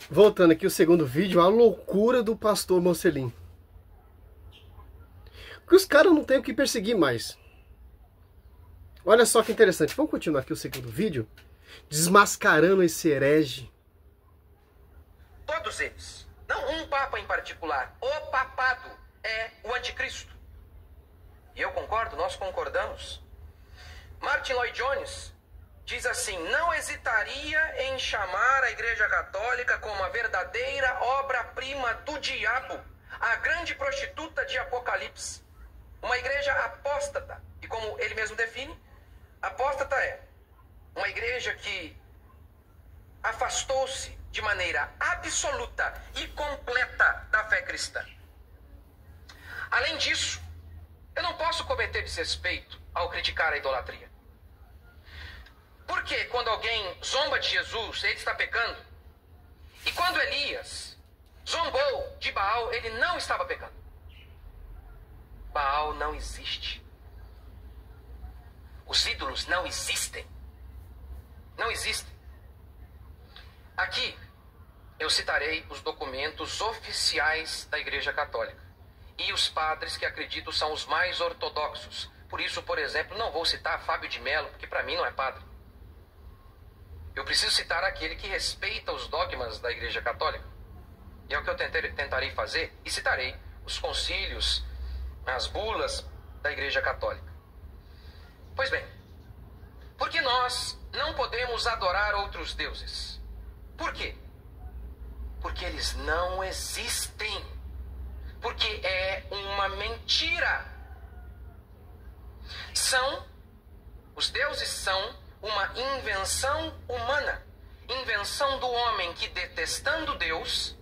Voltando aqui o segundo vídeo, a loucura do pastor Mocelin. Que os caras não têm o que perseguir mais. Olha só que interessante. Vamos continuar aqui o segundo vídeo, desmascarando esse herege. Todos eles. Não um papa em particular. O papado é o anticristo. E eu concordo, nós concordamos. Martin Lloyd Jones diz assim: não hesitaria em chamar a Igreja Católica como a verdadeira obra-prima do diabo, a grande prostituta de Apocalipse. Uma igreja apóstata. E como ele mesmo define, apóstata é uma igreja que afastou-se de maneira absoluta e completa da fé cristã. Além disso, eu não posso cometer desrespeito ao criticar a idolatria. Porque quando alguém zomba de Jesus, ele está pecando. E quando Elias zombou de Baal, ele não estava pecando. Baal não existe. Os ídolos não existem. Não existem. Aqui eu citarei os documentos oficiais da Igreja Católica e os padres que acredito são os mais ortodoxos. Por isso, por exemplo, não vou citar Fábio de Mello, porque para mim não é padre. Eu preciso citar aquele que respeita os dogmas da Igreja Católica. E é o que eu tentarei fazer, e citarei os concílios, as bulas da Igreja Católica. Pois bem, porque nós não podemos adorar outros deuses? Por quê? Porque eles não existem. Porque é uma mentira. Os deuses são uma invenção humana. Invenção do homem que, detestando Deus,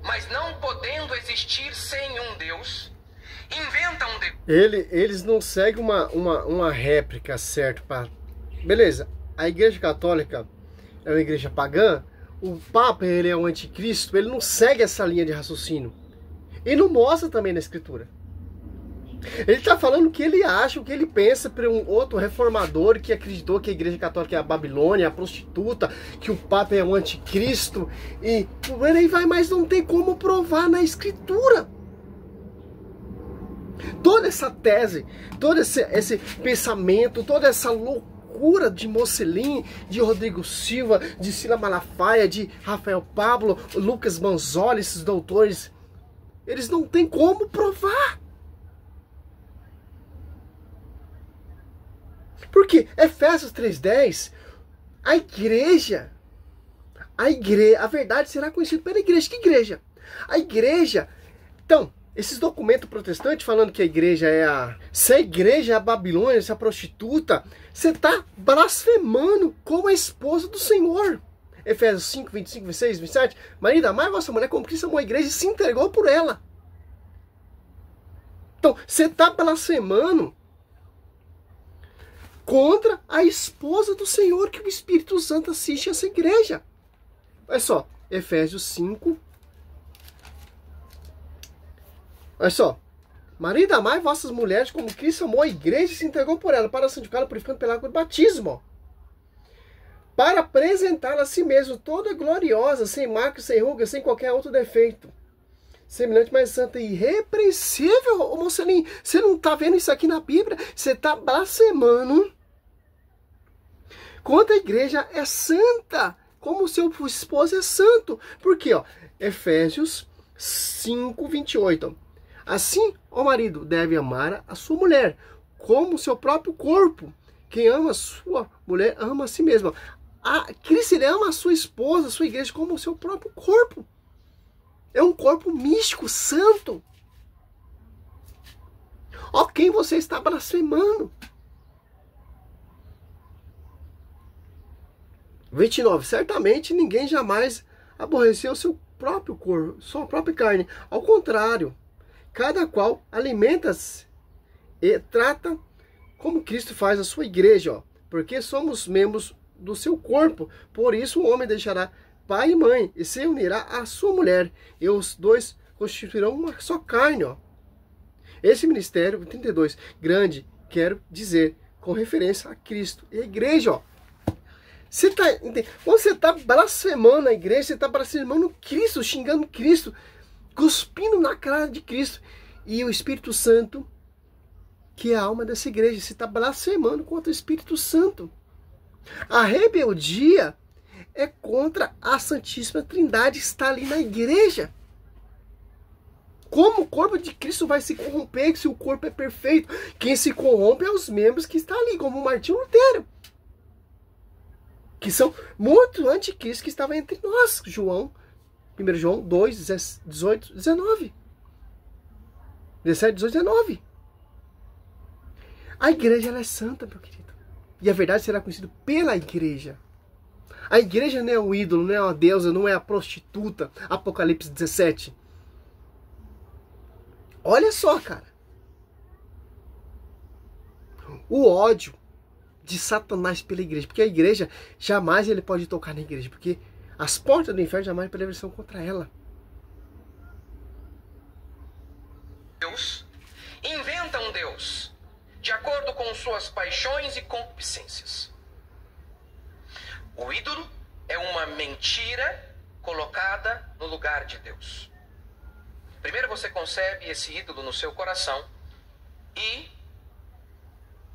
mas não podendo existir sem um Deus, inventa um Deus. Eles não seguem uma réplica certa para... Beleza, a Igreja Católica é uma igreja pagã, o Papa ele é um anticristo, ele não segue essa linha de raciocínio. E não mostra também na Escritura. Ele está falando o que ele acha, o que ele pensa para um outro reformador que acreditou que a Igreja Católica é a Babilônia, a prostituta, que o Papa é um anticristo, e por aí vai, mas não tem como provar na Escritura. Toda essa tese, todo esse pensamento, toda essa loucura de Mocelin, de Rodrigo Silva, de Sila Malafaia, de Rafael Pablo, Lucas Manzoli, esses doutores, eles não têm como provar. Porque Efésios 3:10, a verdade será conhecida pela igreja. Que igreja? A igreja. Então, esses documentos protestantes falando que a igreja se a igreja é a Babilônia, se a prostituta, você está blasfemando como a esposa do Senhor. Efésios 5, 25, 26, 27. Marido, amai vossa mulher como Cristo amou a igreja e se entregou por ela. Então, você está blasfemando contra a esposa do Senhor, que o Espírito Santo assiste a essa igreja. Olha só, Efésios 5. Olha só. Marido, amai vossas mulheres como Cristo amou a igreja e se entregou por ela, para santificá-la, purificando pela água do batismo. Para apresentá-la a si mesmo, toda gloriosa, sem marca, sem ruga, sem qualquer outro defeito. Semelhante, mais santa e irrepreensível. Ô Mocelin, você não está vendo isso aqui na Bíblia? Você está blasfemando contra a igreja é santa, como o seu esposo é santo. Por quê? Ó, Efésios 5, 28. Assim, o marido deve amar a sua mulher como o seu próprio corpo. Quem ama a sua mulher ama a si mesmo. Cristo ele ama a sua esposa, a sua igreja, como o seu próprio corpo. É um corpo místico, santo. Ó, quem você está blasfemando? 29. Certamente ninguém jamais aborreceu seu próprio corpo, sua própria carne. Ao contrário, cada qual alimenta-se e trata como Cristo faz a sua igreja, ó, porque somos membros do seu corpo. Por isso o homem deixará pai e mãe e se unirá à sua mulher, e os dois constituirão uma só carne. Ó. Esse ministério, 32, grande, quero dizer, com referência a Cristo e a igreja. Ó. Quando você está blasfemando a igreja, você está blasfemando Cristo, xingando Cristo, cuspindo na cara de Cristo. E o Espírito Santo, que é a alma dessa igreja, você está blasfemando contra o Espírito Santo. A rebeldia é contra a Santíssima Trindade que está ali na igreja. Como o corpo de Cristo vai se corromper se o corpo é perfeito? Quem se corrompe é os membros que estão ali, como Martinho Lutero. Que são muito anticristos que estavam entre nós. 1 João 2, 18, 19. 17, 18, 19. A igreja ela é santa, meu querido. E a verdade será conhecida pela igreja. A igreja não é um ídolo, não é uma deusa, não é a prostituta. Apocalipse 17. Olha só, cara. O ódio de Satanás pela igreja. Porque a igreja, jamais ele pode tocar na igreja. Porque as portas do inferno jamais prevalecerão contra ela. Deus inventa um Deus de acordo com suas paixões e concupiscências. O ídolo é uma mentira colocada no lugar de Deus. Primeiro você concebe esse ídolo no seu coração e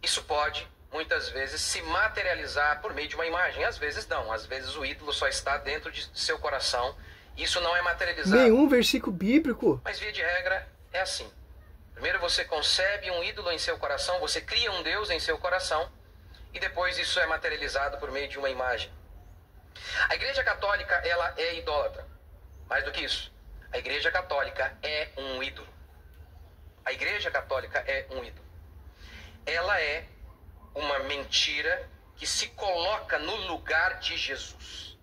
isso pode, muitas vezes, se materializar por meio de uma imagem. Às vezes não, às vezes o ídolo só está dentro de seu coração e isso não é materializado. Nenhum versículo bíblico. Mas via de regra é assim. Primeiro você concebe um ídolo em seu coração, você cria um Deus em seu coração e depois isso é materializado por meio de uma imagem. A Igreja Católica, ela é idólatra. Mais do que isso, a Igreja Católica é um ídolo. A Igreja Católica é um ídolo. Ela é uma mentira que se coloca no lugar de Jesus.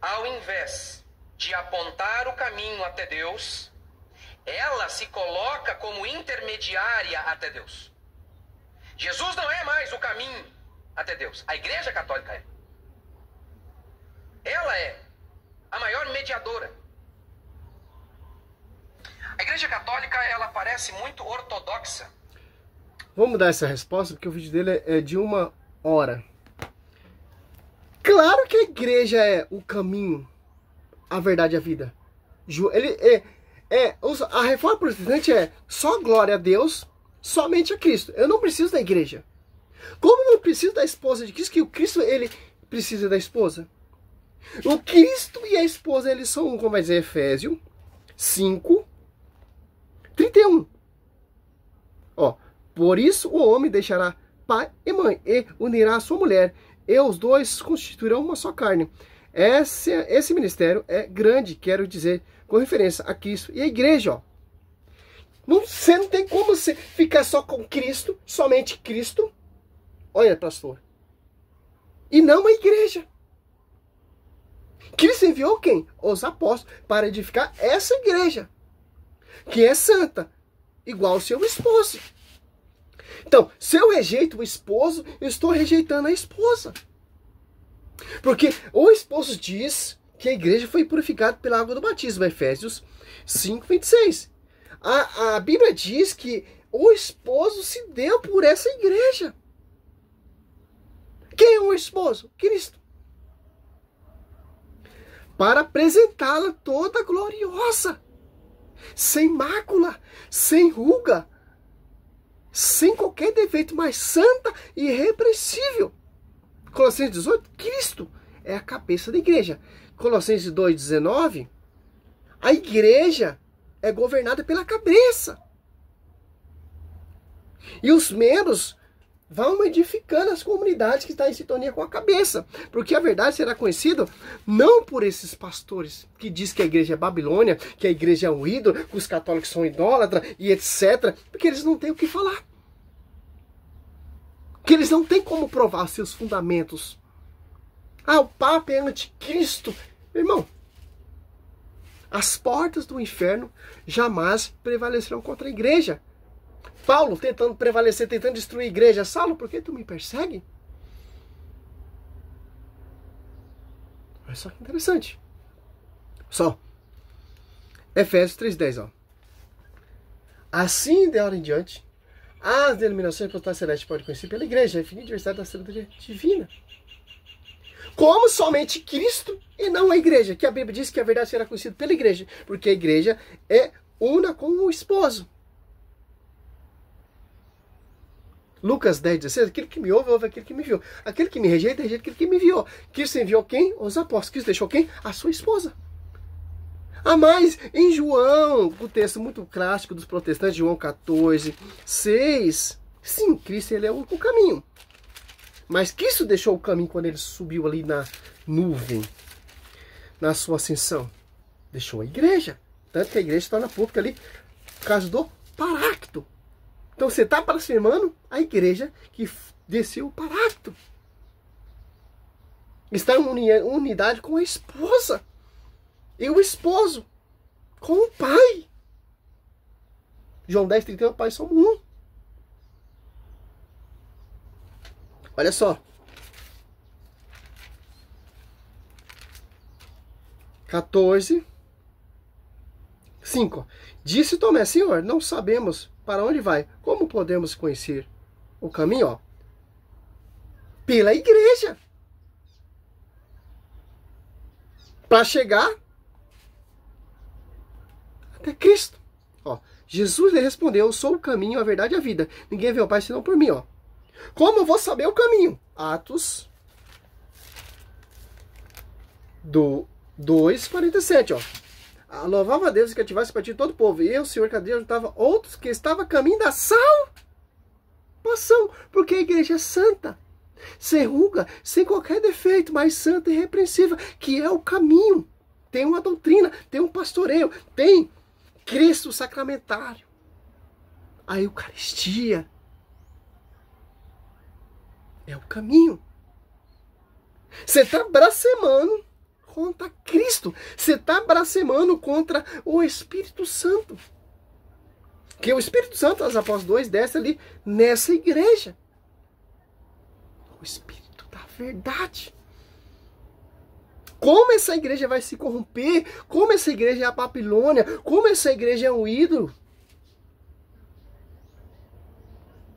Ao invés de apontar o caminho até Deus, ela se coloca como intermediária até Deus. Jesus não é mais o caminho até Deus. A Igreja Católica é. Ela é a maior mediadora. A Igreja Católica, ela parece muito ortodoxa. Vamos mudar essa resposta, porque o vídeo dele é de 1 hora. Claro que a igreja é o caminho, a verdade e a vida. A reforma protestante é só glória a Deus, somente a Cristo. Eu não preciso da igreja. Como eu não preciso da esposa de Cristo, que o Cristo, ele precisa da esposa. O Cristo e a esposa, eles são um, como vai dizer Efésios 5, 31. Ó, por isso o homem deixará pai e mãe e unirá a sua mulher, e os dois constituirão uma só carne. Esse ministério é grande, quero dizer, com referência a Cristo e a igreja. Ó. Você não tem como você ficar só com Cristo, somente Cristo. Olha, pastor. E não a igreja. Cristo enviou quem? Os apóstolos, para edificar essa igreja, que é santa, igual ao seu esposo. Então, se eu rejeito o esposo, eu estou rejeitando a esposa. Porque o esposo diz que a igreja foi purificada pela água do batismo, Efésios 5, 26. A Bíblia diz que o esposo se deu por essa igreja. Quem é o esposo? Cristo. Para apresentá-la toda gloriosa, sem mácula, sem ruga, sem qualquer defeito, mas santa e irrepreensível. Colossenses 18, Cristo é a cabeça da igreja. Colossenses 2, 19, a igreja é governada pela cabeça. E os membros vão edificando as comunidades que estão em sintonia com a cabeça. Porque a verdade será conhecida não por esses pastores que diz que a igreja é Babilônia, que a igreja é um ídolo, que os católicos são idólatras e etc. Porque eles não têm o que falar. Que eles não têm como provar seus fundamentos. Ah, o Papa é anticristo. Meu irmão, as portas do inferno jamais prevalecerão contra a igreja. Paulo tentando prevalecer, tentando destruir a igreja. Saulo, por que tu me persegue? Olha só que interessante. Só. Efésios 3,10, ó. Assim, de hora em diante, as denominações protestantes celestes podem conhecer pela igreja, a infinita diversidade da sabedoria divina. como somente Cristo e não a igreja, que a Bíblia diz que a verdade será conhecida pela igreja, porque a igreja é una com o esposo. Lucas 10, 16, aquele que me ouve, ouve aquele que me enviou. Aquele que me rejeita, rejeita aquele que me enviou. Cristo enviou quem? Os apóstolos. Cristo deixou quem? A sua esposa. Ah, mas em João, o texto muito clássico dos protestantes, João 14, 6, sim, Cristo ele é o único caminho. Mas Cristo deixou o caminho quando ele subiu ali na nuvem, na sua ascensão. Deixou a igreja. Tanto que a igreja se torna pública ali por causa do Paráclito. Então você está blasfemando a igreja que desceu o Paráclito. Está em unidade com a esposa. E o esposo com o pai. João 10, 31, pai somos um. Olha só. 14, 5. Disse Tomé, Senhor, não sabemos para onde vai. Como podemos conhecer o caminho? Ó, pela igreja. Para chegar até Cristo. Ó, Jesus lhe respondeu, eu sou o caminho, a verdade e a vida. Ninguém vê o Pai senão por mim. Ó. Como eu vou saber o caminho? Atos 2:47, ó. Louvava a Deus que ativasse para ti todo o povo. E eu, Senhor, que Deus juntava outros que estavam a caminho da salvação. Porque a igreja é santa, sem ruga, sem qualquer defeito, mas santa e irrepreensível, que é o caminho. Tem uma doutrina, tem um pastoreio, tem Cristo sacramentário, a Eucaristia. É o caminho. Você está blasfemando contra Cristo. Você está blasfemando contra o Espírito Santo. Que o Espírito Santo, os apóstolos 2, desce ali nessa igreja. O Espírito da verdade. Como essa igreja vai se corromper? Como essa igreja é a Babilônia? Como essa igreja é um ídolo?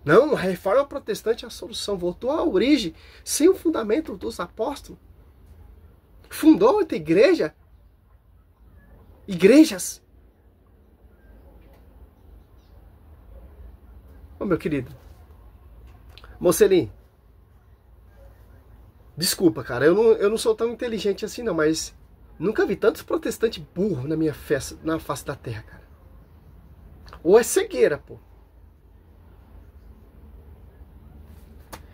Não, a reforma protestante é a solução. Voltou à origem, sem o fundamento dos apóstolos. Fundou outra igreja. Igrejas. Ô, meu querido. Mocelinho. Desculpa, cara. Eu não sou tão inteligente assim, não. Mas nunca vi tantos protestantes burros na face da terra, cara. Ou é cegueira, pô.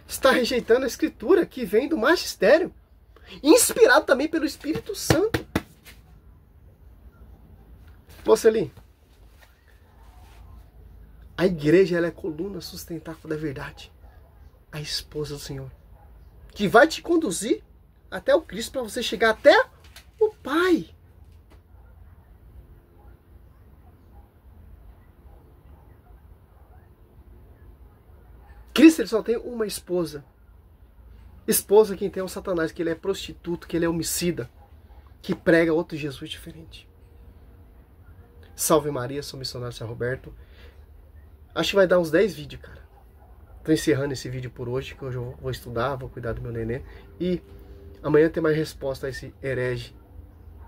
Está rejeitando a escritura que vem do magistério, inspirado também pelo Espírito Santo. Mocelinho, a igreja ela é a coluna sustentável da verdade, a esposa do Senhor, que vai te conduzir até o Cristo para você chegar até o Pai. Cristo ele só tem uma esposa. Esposa quem tem é o Satanás, que ele é prostituto, que ele é homicida, que prega outro Jesus diferente. Salve Maria, sou missionário São Roberto. Acho que vai dar uns 10 vídeos, cara. Tô encerrando esse vídeo por hoje, que hoje eu vou estudar, vou cuidar do meu neném. E amanhã tem mais resposta a esse herege.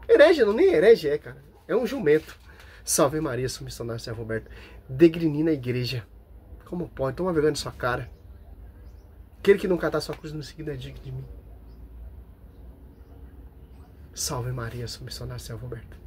Herege não, nem herege é, cara. É um jumento. Salve Maria, sou missionário São Roberto. Degrini na igreja. Como pode? Toma vergonha na sua cara. Aquele que não catar sua cruz no seguinte é digno de mim. Salve Maria, sou missionário São Roberto.